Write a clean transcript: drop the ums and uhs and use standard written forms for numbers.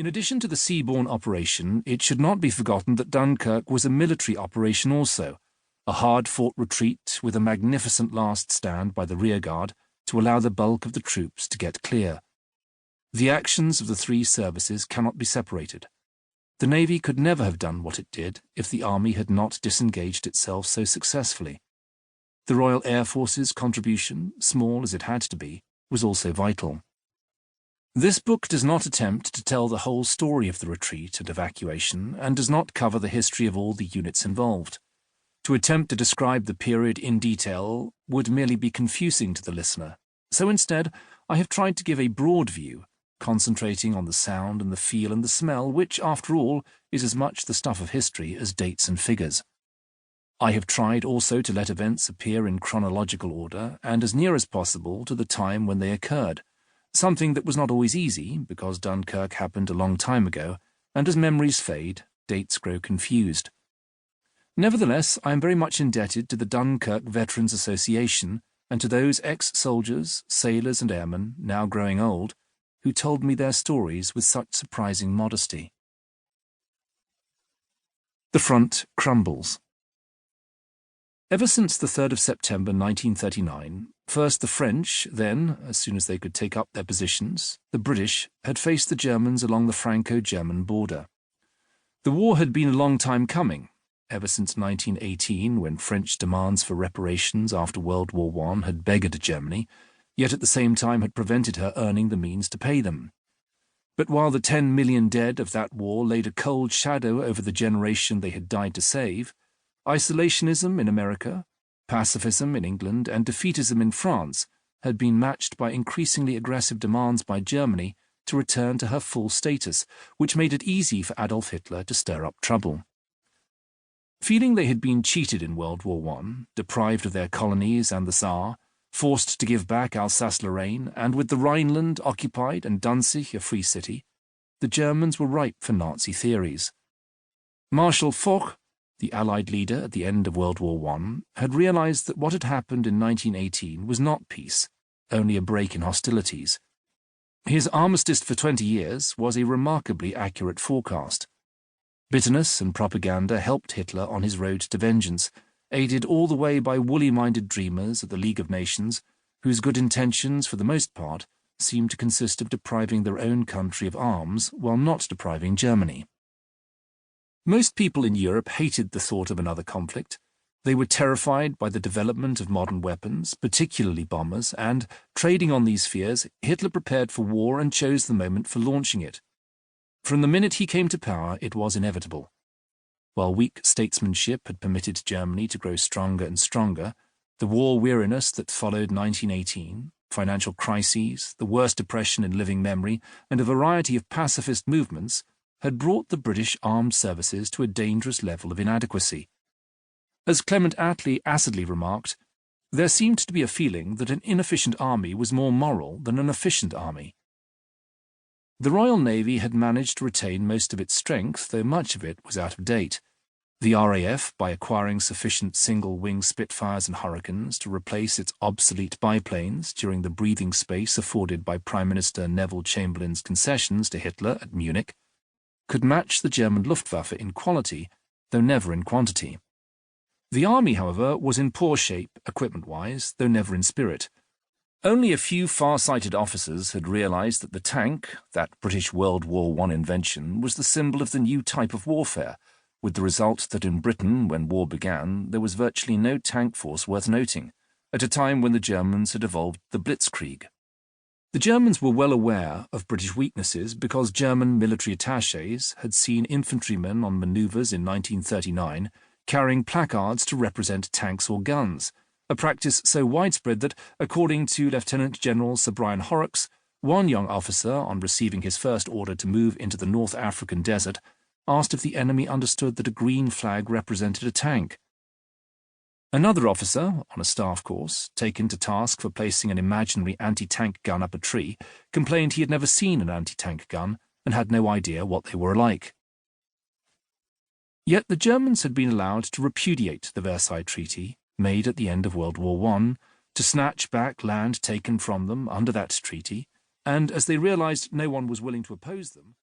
In addition to the seaborne operation, it should not be forgotten that Dunkirk was a military operation also, a hard-fought retreat with a magnificent last stand by the rearguard to allow the bulk of the troops to get clear. The actions of the three services cannot be separated. The Navy could never have done what it did if the Army had not disengaged itself so successfully. The Royal Air Force's contribution, small as it had to be, was also vital. This book does not attempt to tell the whole story of the retreat and evacuation, and does not cover the history of all the units involved. To attempt to describe the period in detail would merely be confusing to the listener, so instead I have tried to give a broad view, concentrating on the sound and the feel and the smell, which, after all, is as much the stuff of history as dates and figures. I have tried also to let events appear in chronological order and as near as possible to the time when they occurred, something that was not always easy, because Dunkirk happened a long time ago, and as memories fade, dates grow confused. Nevertheless, I am very much indebted to the Dunkirk Veterans Association and to those ex-soldiers, sailors and airmen, now growing old, who told me their stories with such surprising modesty. The front crumbles. Ever since the 3rd of September 1939, first the French, then, as soon as they could take up their positions, the British had faced the Germans along the Franco-German border. The war had been a long time coming, ever since 1918, when French demands for reparations after World War I had beggared Germany, yet at the same time had prevented her earning the means to pay them. But while the 10 million dead of that war laid a cold shadow over the generation they had died to save, isolationism in America, pacifism in England, and defeatism in France had been matched by increasingly aggressive demands by Germany to return to her full status, which made it easy for Adolf Hitler to stir up trouble. Feeling they had been cheated in World War I, deprived of their colonies and the Tsar, forced to give back Alsace-Lorraine, and with the Rhineland occupied and Danzig a free city, the Germans were ripe for Nazi theories. Marshal Foch, the Allied leader at the end of World War I, had realized that what had happened in 1918 was not peace, only a break in hostilities. His armistice for 20 years was a remarkably accurate forecast. Bitterness and propaganda helped Hitler on his road to vengeance, aided all the way by woolly-minded dreamers at the League of Nations, whose good intentions, for the most part, seemed to consist of depriving their own country of arms while not depriving Germany. Most people in Europe hated the thought of another conflict. They were terrified by the development of modern weapons, particularly bombers, and, trading on these fears, Hitler prepared for war and chose the moment for launching it. From the minute he came to power, it was inevitable. While weak statesmanship had permitted Germany to grow stronger and stronger, the war weariness that followed 1918, financial crises, the worst depression in living memory, and a variety of pacifist movements had brought the British armed services to a dangerous level of inadequacy. As Clement Attlee acidly remarked, there seemed to be a feeling that an inefficient army was more moral than an efficient army. The Royal Navy had managed to retain most of its strength, though much of it was out of date. The RAF, by acquiring sufficient single-wing Spitfires and Hurricanes to replace its obsolete biplanes during the breathing space afforded by Prime Minister Neville Chamberlain's concessions to Hitler at Munich, could match the German Luftwaffe in quality, though never in quantity. The army, however, was in poor shape, equipment-wise, though never in spirit. Only a few far-sighted officers had realized that the tank, that British World War I invention, was the symbol of the new type of warfare, with the result that in Britain, when war began, there was virtually no tank force worth noting, at a time when the Germans had evolved the Blitzkrieg. The Germans were well aware of British weaknesses because German military attachés had seen infantrymen on manoeuvres in 1939 carrying placards to represent tanks or guns, a practice so widespread that, according to Lieutenant General Sir Brian Horrocks, one young officer, on receiving his first order to move into the North African desert, asked if the enemy understood that a green flag represented a tank. Another officer, on a staff course, taken to task for placing an imaginary anti-tank gun up a tree, complained he had never seen an anti-tank gun and had no idea what they were like. Yet the Germans had been allowed to repudiate the Versailles Treaty, made at the end of World War I, to snatch back land taken from them under that treaty, and as they realized no one was willing to oppose them,